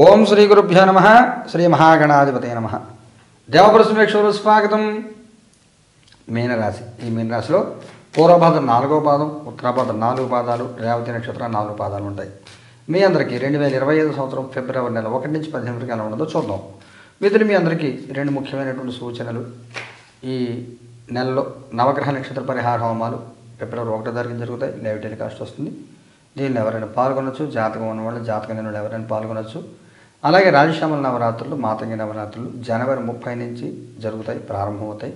ఓం శ్రీ గురుభ్యో నమః. శ్రీ మహాగణాధిపతయ నమః. దేవప్రశ్నేశ్వరు స్వాగతం. మీనరాశి. ఈ మీనరాశిలో పూర్వపాదం 4వ పాదం, ఉత్తరాపాదం 4 పాదాలు, రేవతి నక్షత్రం 4 పాదాలు ఉంటాయి. మీ అందరికీ 2025 సంవత్సరం ఫిబ్రవరి నెల 1 నుంచి 15 వరకు ఎలా ఉండదో చూద్దాం. మిత్రులు, మీ అందరికీ 2 ముఖ్యమైనటువంటి సూచనలు. ఈ నెలలో నవగ్రహ నక్షత్ర పరిహార హోమాలు ఫిబ్రవరి 1వ తారీఖున జరుగుతాయి. లైవ్ టెలికాస్ట్ వస్తుంది. దీన్ని ఎవరైనా పాల్గొనవచ్చు. జాతకం ఉన్నవాళ్ళు, జాతకం లేని వాళ్ళు ఎవరైనా పాల్గొనవచ్చు. అలాగే రాజశ్యామల నవరాత్రులు, మాతంగి నవరాత్రులు జనవరి 30 నుంచి జరుగుతాయి, ప్రారంభమవుతాయి.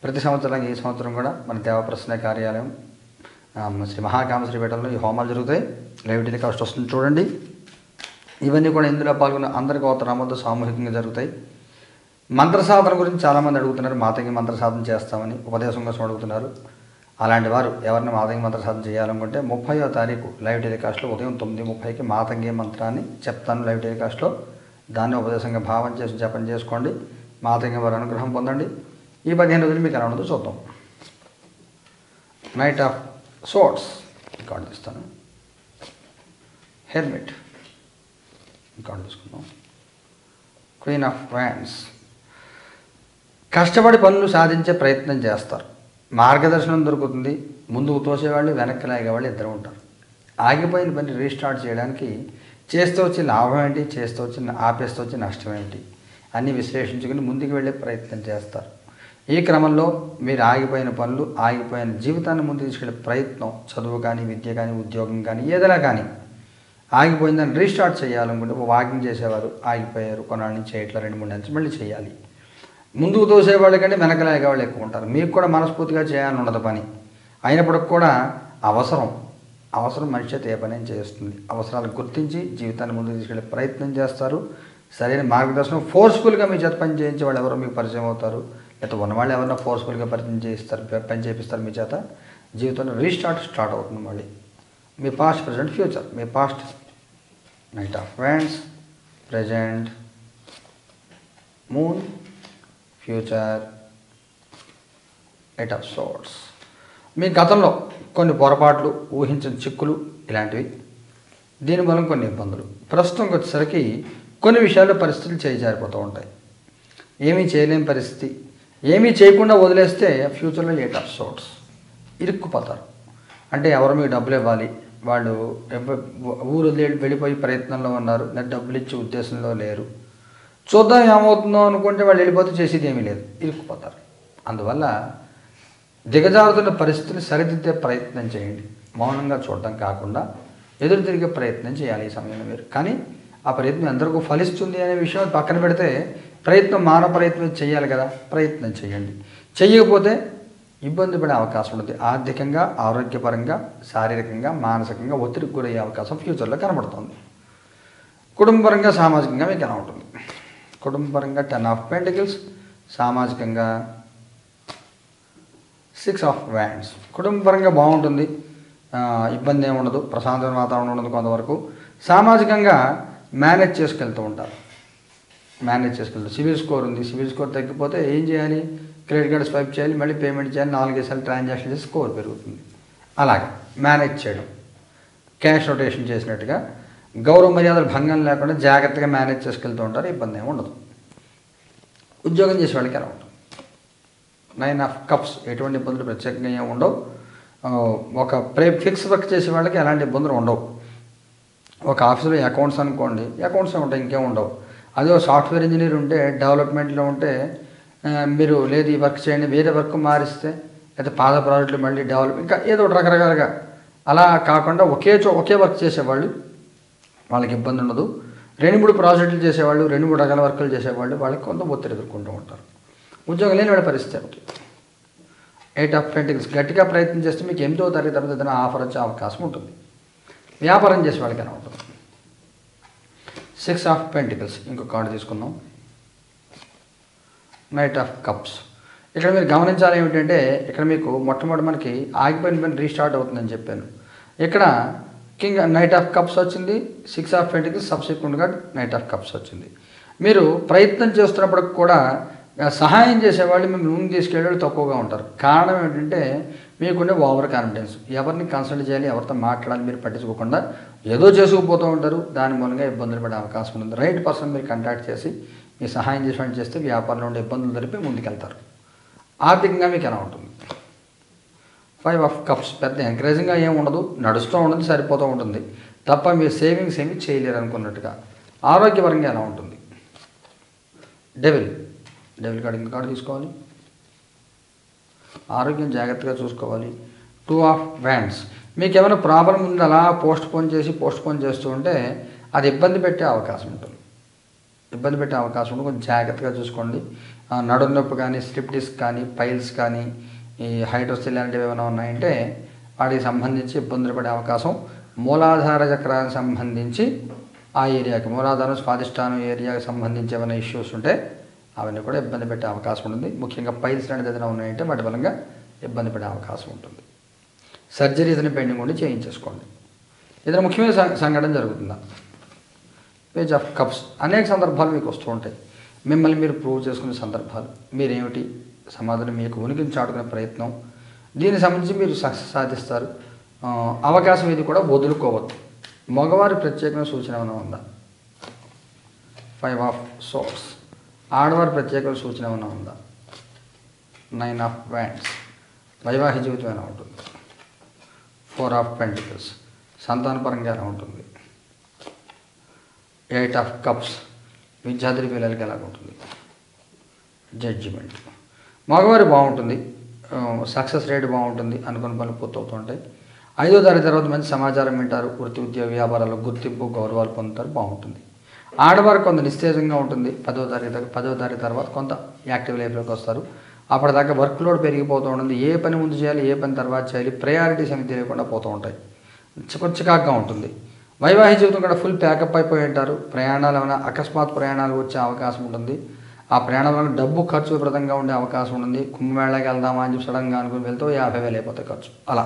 ప్రతి సంవత్సరం ఈ సంవత్సరం కూడా మన దేవప్రశ్న కార్యాలయం శ్రీ మహాకామశ్రీపేటలో ఈ హోమాలు జరుగుతాయి. లైవ్ టెలికాస్ట్ వస్తుంది, చూడండి. ఇవన్నీ కూడా ఇందులో పాల్గొన్న అందరి గోత్రామతో సామూహికంగా జరుగుతాయి. మంత్ర సాధన గురించి చాలామంది అడుగుతున్నారు. మాతంగి మంత్ర సాధన చేస్తామని ఉపదేశం కోసం అడుగుతున్నారు. అలాంటి వారు ఎవరిని మాతంగి మంత్ర సాధన చేయాలనుకుంటే 30వ తారీఖు లైవ్ టెలికాస్ట్లో ఉదయం 9:30కి మాతంగి మంత్రాన్ని చెప్తాను లైవ్ టెలికాస్ట్లో. దాన్ని ఉపదేశంగా భావం చేసి జపం చేసుకోండి. మాతంగి వారి అనుగ్రహం పొందండి. ఈ 15 రోజులు మీకు ఎలా ఉండదో చూద్దాం. నైట్ ఆఫ్ సోర్ట్స్ కార్డు తీస్తాను. హెర్మిట్ కార్డు తీసుకుందాం. Queen of wands. కష్టపడి పనులు సాధించే ప్రయత్నం చేస్తారు. మార్గదర్శనం దొరుకుతుంది. ముందుకు తోసేవాళ్ళు, వెనక్కి లాగేవాళ్ళు ఇద్దరు ఉంటారు. ఆగిపోయిన పని రీస్టార్ట్ చేయడానికి చేస్తూ వచ్చి లాభం ఏంటి, చేస్తూ వచ్చి ఆపేస్తూ వచ్చి నష్టం ఏంటి అన్నీ విశ్లేషించుకుని ముందుకు వెళ్ళే ప్రయత్నం చేస్తారు. ఈ క్రమంలో మీరు ఆగిపోయిన పనులు, ఆగిపోయిన జీవితాన్ని ముందుకు తీసుకెళ్ళే ప్రయత్నం, చదువు కానీ, విద్య కానీ, ఉద్యోగం కానీ, ఏదైనా కానీ ఆగిపోయిందని రీస్టార్ట్ చేయాలనుకుంటే వాకింగ్ చేసేవారు ఆగిపోయారు, కొన్నాళ్ళ నుంచి చేయట్లా, 2-3 నెలలు మళ్ళీ చేయాలి. ముందుకు తోసేవాళ్ళకంటే వెనకలాగే వాళ్ళు ఎక్కువ ఉంటారు. మీకు కూడా మనస్ఫూర్తిగా చేయాలని ఉండదు పని. అయినప్పటికి కూడా అవసరం మనిషి చేత ఏ పని చేస్తుంది. అవసరాలు గుర్తించి జీవితాన్ని ముందుకు తీసుకెళ్ళే ప్రయత్నం చేస్తారు. సరైన మార్గదర్శనం ఫోర్స్ఫుల్గా మీ చేత పని చేయించే వాళ్ళు ఎవరో మీకు పరిచయం అవుతారు. లేకపోతే ఉన్నవాళ్ళు ఎవరైనా ఫోర్స్ఫుల్గా పని చేపిస్తారు మీ చేత. జీవితంలో స్టార్ట్ అవుతుంది మళ్ళీ. మీ పాస్ట్, ప్రజెంట్, ఫ్యూచర్. మీ past knight of wands, present moon, future eight of swords. మీ గతంలో కొన్ని పొరపాట్లు, ఊహించిన చిక్కులు ఇలాంటివి, దీని మూలం కొన్ని ఇబ్బందులు. ప్రస్తుతం వచ్చేసరికి కొన్ని విషయాల్లో పరిస్థితులు చేజారిపోతూ ఉంటాయి. ఏమీ చేయలేని పరిస్థితి. ఏమీ చేయకుండా వదిలేస్తే ఫ్యూచర్లో ఎయిట్ ఆఫ్ సోర్డ్స్ ఇరుక్కుపోతారు. అంటే ఎవరు మీకు డబ్బులు ఇవ్వాలి, వాళ్ళు ఊరు వెళ్ళిపోయి ప్రయత్నంలో ఉన్నారు, లేదా డబ్బులు ఇచ్చే ఉద్దేశంలో లేరు, చూద్దాం ఏమవుతుందో అనుకుంటే వాళ్ళు వెళ్ళిపోతే చేసేది ఏమీ లేదు, ఇరుక్కుపోతారు. అందువల్ల దిగజారుతున్న పరిస్థితిని సరిదిద్దే ప్రయత్నం చేయండి. మౌనంగా చూడటం కాకుండా ఎదురు తిరిగే ప్రయత్నం చేయాలి ఈ సమయంలో మీరు. కానీ ఆ ప్రయత్నం ఎందరికీ ఫలిస్తుంది అనే విషయం పక్కన పెడితే మానవ ప్రయత్నం చేయాలి కదా, ప్రయత్నం చేయండి. చెయ్యకపోతే ఇబ్బంది పడే అవకాశం ఉంటుంది. ఆర్థికంగా, ఆరోగ్యపరంగా, శారీరకంగా, మానసికంగా ఒత్తిడికి గురయ్యే అవకాశం ఫ్యూచర్లో కనబడుతుంది. కుటుంబపరంగా, సామాజికంగా మీకు ఎలా ఉంటుంది? కుటుంబపరంగా 10 ఆఫ్ పెంటికల్స్, సామాజికంగా 6 ఆఫ్ వ్యాండ్స్. కుటుంబపరంగా బాగుంటుంది, ఇబ్బంది ఏమి ఉండదు, ప్రశాంతమైన వాతావరణం ఉండదు కొంతవరకు. సామాజికంగా మేనేజ్ చేసుకెళ్తూ ఉంటారు. సివిల్ స్కోర్ ఉంది. సివిల్ స్కోర్ తగ్గిపోతే ఏం చేయాలి? క్రెడిట్ కార్డ్ స్వైప్ చేయాలి, మళ్ళీ పేమెంట్ చేయాలి, 4 సార్లు ట్రాన్సాక్షన్ చేసి స్కోర్ పెరుగుతుంది. అలాగే మేనేజ్ చేయడం, క్యాష్ రొటేషన్ చేసినట్టుగా గౌరవ మర్యాదలు భంగం లేకుండా జాగ్రత్తగా మేనేజ్ చేసుకెళ్తూ ఉంటారు. ఇబ్బంది ఏమి ఉండదు. ఉద్యోగం చేసే వాళ్ళకి ఎలా ఉంటుంది? 9 ఆఫ్ కప్స్. ఎటువంటి ఇబ్బందులు ప్రత్యేకంగా ఏమి ఉండవు. ఒక ఫిక్స్ వర్క్ చేసే వాళ్ళకి ఎలాంటి ఇబ్బందులు ఉండవు. ఒక ఆఫీసులో అకౌంట్స్ అనుకోండి, అకౌంట్స్ ఉంటాయి, ఇంకేం ఉండవు. అదే సాఫ్ట్వేర్ ఇంజనీర్ ఉంటే, డెవలప్మెంట్లో ఉంటే మీరు లేదు ఈ వర్క్ చేయండి, వేరే వర్క్ మారిస్తే, లేదా పాత ప్రాజెక్టులు మళ్ళీ డెవలప్, ఇంకా ఏదో రకరకాలుగా అలా కాకుండా ఒకే వర్క్ చేసేవాళ్ళు వాళ్ళకి ఇబ్బంది ఉండదు. 2-3 ప్రాజెక్టులు చేసేవాళ్ళు, 2-3 రకాల వర్కులు చేసేవాళ్ళు వాళ్ళకి కొంత ఒత్తిడి ఎదుర్కొంటూ ఉంటారు. ఉద్యోగం లేని వాళ్ళ పరిస్థితి ఏమిటి? 8 ఆఫ్ పెంటికల్స్. గట్టిగా ప్రయత్నం చేస్తే మీకు 8వ తరగతి తర్వాత ఏదైనా ఆఫర్ వచ్చే అవకాశం ఉంటుంది. వ్యాపారం చేసే వాళ్ళకి ఎలా ఉంటుంది? 6 ఆఫ్ పెంటికల్స్. ఇంకొక కార్డు తీసుకుందాం. Night of cups. ఇక్కడ మీరు గమనించాలి ఏమిటంటే, ఇక్కడ మీకు మొట్టమొదటి మనకి ఆగిపోయిన పని రీస్టార్ట్ అవుతుందని చెప్పాను. ఇక్కడ నైట్ ఆఫ్ కప్స్ వచ్చింది, 6 ఆఫ్ పెంటికల్స్, సబ్సిక్వెంట్గా నైట్ ఆఫ్ కప్స్ వచ్చింది. మీరు ప్రయత్నం చేస్తున్నప్పటికి కూడా సహాయం చేసేవాళ్ళు మేము ముందు తీసుకెళ్ళేవాళ్ళు తక్కువగా ఉంటారు. కారణం ఏంటంటే మీకుండే ఓవర్ కాన్ఫిడెన్స్. ఎవరిని కన్సల్ట్ చేయాలి, ఎవరితో మాట్లాడాలి మీరు పట్టించుకోకుండా ఏదో చేసుకుపోతూ ఉంటారు. దాని మూలంగా ఇబ్బందులు పడే అవకాశం ఉంటుంది. రైట్ పర్సన్ మీరు కాంటాక్ట్ చేసి మీ సహాయం చేస్తే వ్యాపారంలో ఉండే ఇబ్బందులు జరిపి ముందుకెళ్తారు. ఆర్థికంగా మీకు ఎలా ఉంటుంది? 5 ఆఫ్ కప్స్ పెద్ద ఎంకరేజింగ్గా ఏమి ఉండదు, నడుస్తూ ఉంటుంది, సరిపోతూ ఉంటుంది తప్ప మీరు సేవింగ్స్ ఏమి చేయలేరు అనుకున్నట్టుగా. ఆరోగ్యపరంగా ఎలా ఉంటుంది? డెవిల్ కార్డు ఇంకా కార్డు తీసుకోవాలి. ఆరోగ్యం జాగ్రత్తగా చూసుకోవాలి. 2 ఆఫ్ వ్యాండ్స్ మీకు ఏమైనా ప్రాబ్లం ఉంది అలా పోస్ట్ పోన్ చేస్తూ ఉంటే అది ఇబ్బంది పెట్టే అవకాశం ఉంటుంది. కొంచెం జాగ్రత్తగా చూసుకోండి. నడుము నొప్పి కానీ, స్లిప్ డిస్క్ కానీ, పైల్స్ కానీ, ఈ హైడ్రోసిల్ లాంటివి ఏమైనా ఉన్నాయంటే వాటికి సంబంధించి ఇబ్బందులు పడే అవకాశం. మూలాధార చక్రానికి సంబంధించి ఆ ఏరియాకి, మూలాధారం స్వాదిష్టానం ఏరియాకి సంబంధించి ఏమైనా ఇష్యూస్ ఉంటే అవన్నీ కూడా ఇబ్బంది పెట్టే అవకాశం ఉంటుంది. ముఖ్యంగా పైల్స్ లాంటిది ఏదైనా ఉన్నాయంటే వాటి వల్ల ఇబ్బంది పడే అవకాశం ఉంటుంది. సర్జరీ ఏదైనా పెండింగ్ ఉండి చేయించేసుకోండి. ఏదైనా ముఖ్యమైన సంఘటన జరుగుతుందా? పేజ్ ఆఫ్ కప్స్ అనేక సందర్భాలు మీకు వస్తూ ఉంటాయి. మిమ్మల్ని మీరు ప్రూవ్ చేసుకునే సందర్భాలు, మీరేమిటి సమాధానం మీకు ఉనికిని చాటుకునే ప్రయత్నం, దీనికి సంబంధించి మీరు సక్సెస్ సాధిస్తారు. అవకాశం ఇది కూడా వదులుకోవద్దు. మగవారి ప్రత్యేకమైన సూచన ఏమైనా ఉందా? 5 ఆఫ్ సోర్స్ ఆడవారి ప్రత్యేకమైన సూచన ఏమైనా ఉందా? 9 ఆఫ్ వ్యాండ్స్ వైవాహిక జీవితం ఎలా ఉంటుంది? 4 ఆఫ్ పెంటికల్స్ సంతానపరంగా ఎలా ఉంటుంది? 8 ఆఫ్ కప్స్ విద్యార్థి పిల్లలకి ఎలా ఉంటుంది? జడ్జిమెంట్ మగవారి బాగుంటుంది, సక్సెస్ రేట్ బాగుంటుంది, అనుకున్న పనులు పూర్తవుతుంటాయి. 5వ తరగతి తర్వాత మంచి సమాచారం వింటారు, వృత్తి ఉద్యోగ వ్యాపారాల్లో గుర్తింపు గౌరవాలు పొందుతారు, బాగుంటుంది. ఆడవారికి కొంత నిస్తేజంగా ఉంటుంది. 10వ తరగతి తర్వాత కొంత యాక్టివ్ లైఫ్లోకి వస్తారు. అప్పటిదాకా వర్క్ లోడ్ పెరిగిపోతూ ఉంటుంది. ఏ పని ముందు చేయాలి, ఏ పని తర్వాత చేయాలి, ప్రయారిటీస్ అనేవి తెలియకుండా పోతూ ఉంటాయి. చికాకుగా ఉంటుంది. వైవాహిక జీవితం కూడా ఫుల్ ప్యాకప్ అయిపోయి ఉంటారు. ప్రయాణాలు ఏమైనా అకస్మాత్ ప్రయాణాలు వచ్చే అవకాశం ఉంటుంది. ఆ ప్రయాణం వల్ల డబ్బు ఖర్చు విపరీతంగా ఉండే అవకాశం ఉంటుంది. కుంభమేళాకి వెళ్దామా అని చెప్పి సడన్గా అనుకుని వెళ్తే 50,000 అయిపోతాయి ఖర్చు. అలా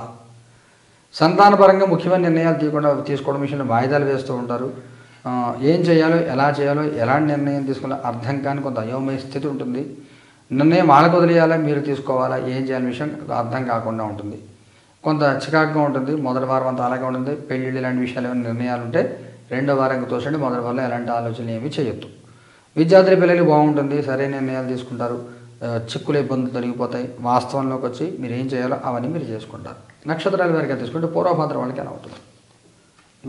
సంతానపరంగా ముఖ్యమైన నిర్ణయాలు తీసుకోవడం విషయంలో వాయిదాలు వేస్తూ ఉంటారు. ఏం చేయాలో, ఎలా చేయాలో, ఎలాంటి నిర్ణయం తీసుకోవాలో అర్థం కాని కొంత అయోమయ స్థితి ఉంటుంది. నిర్ణయం వాళ్ళకు వదిలేయాలా, మీరు తీసుకోవాలా, ఏం చేయాలని విషయం అర్థం కాకుండా ఉంటుంది. కొంత చికాకుగా ఉంటుంది. మొదటి వారం అంతా అలాగే ఉంటుంది. పెళ్ళిళ్ళు ఇలాంటి విషయాలు ఏమైనా నిర్ణయాలు ఉంటే 2వ వారంకి తోసండి. మొదటి వారంలో ఎలాంటి ఆలోచనలు ఏమీ చేయొద్దు. విద్యార్థుల పిల్లలు బాగుంటుంది, సరైన నిర్ణయాలు తీసుకుంటారు, చిక్కులు ఇబ్బందులు తొలగిపోతాయి. వాస్తవంలోకి వచ్చి మీరు ఏం చేయాలో అవన్నీ మీరు చేసుకుంటారు. నక్షత్రాల వారికి తీసుకుంటే పూర్వభాద్ర వాళ్ళకి ఎలా ఉంటుంది?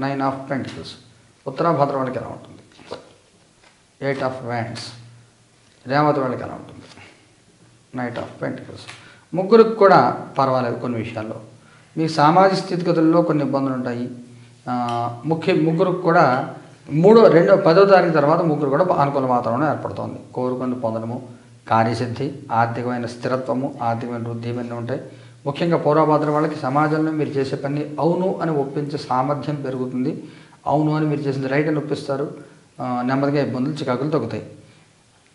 9 ఆఫ్ పెంటికల్స్ ఉత్తరాభాద్ర వాళ్ళకి ఎలా ఉంటుంది? 8 ఆఫ్ వ్యాండ్స్ రేవతి వాళ్ళకి ఎలా ఉంటుంది? 9 ఆఫ్ పెంటికల్స్ ముగ్గురికి కూడా పర్వాలేదు. కొన్ని విషయాల్లో మీ సామాజిక స్థితిగతుల్లో కొన్ని ఇబ్బందులు ఉంటాయి. ముగ్గురికి కూడా 10వ తారీఖు తర్వాత ముగ్గురు కూడా అనుకూల వాతావరణం ఏర్పడుతుంది. కోరుకొని పొందడము, కార్యసిద్ధి, ఆర్థికమైన స్థిరత్వము, ఆర్థికమైన వృద్ధి ఇవన్నీ ఉంటాయి. ముఖ్యంగా పూర్వభాద్ర వాళ్ళకి సమాజంలో మీరు చేసే పని అవును అని ఒప్పించే సామర్థ్యం పెరుగుతుంది. అవును అని మీరు చేసింది రైట్ అని ఒప్పిస్తారు. నెమ్మదిగా ఇబ్బందులు చికాకులు తగ్గుతాయి.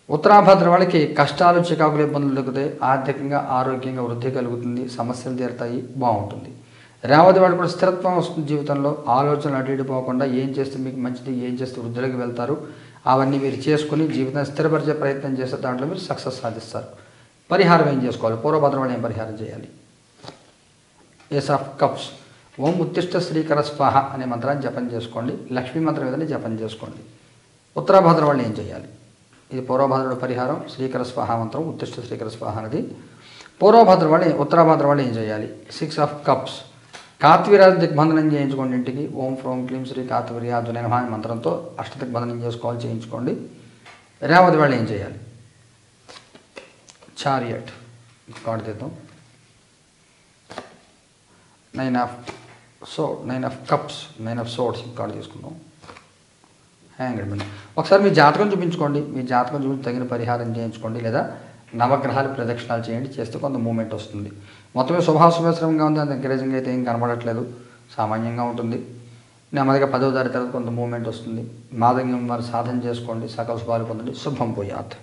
ఉత్తరాభాద్ర వాళ్ళకి కష్టాలు, చికాకులు, ఇబ్బందులు తగ్గుతాయి. ఆర్థికంగా, ఆరోగ్యంగా వృద్ధి కలుగుతుంది. సమస్యలు తీరుతాయి, బాగుంటుంది. రేవతి వాడు కూడా స్థిరత్వం వస్తుంది జీవితంలో. ఆలోచనలు అటు ఇటు పోకుండా ఏం చేస్తే మీకు మంచిది, ఏం చేస్తే వృద్ధిలోకి వెళ్తారు, అవన్నీ మీరు చేసుకుని జీవితాన్ని స్థిరపరిచే ప్రయత్నం చేస్తే దాంట్లో మీరు సక్సెస్ సాధిస్తారు. పరిహారం ఏం చేసుకోవాలి? పూర్వభద్ర వాళ్ళు ఏం పరిహారం చేయాలి? ఏస్ ఆఫ్ కప్స్ ఓం ఉత్తిష్ట శ్రీకర స్వాహ అనే మంత్రాన్ని జపం చేసుకోండి. లక్ష్మీ మంత్రం ఏదైనా జపం చేసుకోండి. ఉత్తరాభాద్ర వాళ్ళు ఏం చేయాలి? ఇది పూర్వభాద్రుడు పరిహారం. శ్రీకర స్వాహ మంత్రం, ఉత్తిష్ట శ్రీకర స్వాహ అనేది. ఉత్తరాభాద్ర వాళ్ళు ఏం చేయాలి? 6 ఆఫ్ కప్స్ కార్తవీర్యాజ దిగ్బంధనం చేయించుకోండి. ఇంటికి ఓం ఫ్రోం క్లీం శ్రీ కార్తవీర్యాజునే నమః అనే మంత్రంతో అష్టదిగ్బంధనం చేసుకోవాలి, చేయించుకోండి. రేవతి వాళ్ళు ఏం చేయాలి? చారియట్ కార్డు తీద్దాం. 9 of cups 9 of swords card తీసుకుందాం. Hanged man. ఒకసారి మీ జాతకం చూపించుకోండి. మీ జాతకం చూపించి తగిన పరిహారం చేయించుకోండి, లేదా నవగ్రహాలు ప్రదక్షిణాలు చేయండి. చేస్తే కొంత మూమెంట్ వస్తుంది. మొత్తమే శుభాశుభశ్రమంగా ఉంది. అంత ఎంకరేజింగ్ అయితే ఏం కనబడట్లేదు, సామాన్యంగా ఉంటుంది. నెమ్మదిగా 10వ తారీఖు తర్వాత కొంత మూమెంట్ వస్తుంది. మాదంగం వారు సాధన చేసుకోండి, సకల శుభాలు పొందండి. శుభం పోయాత్.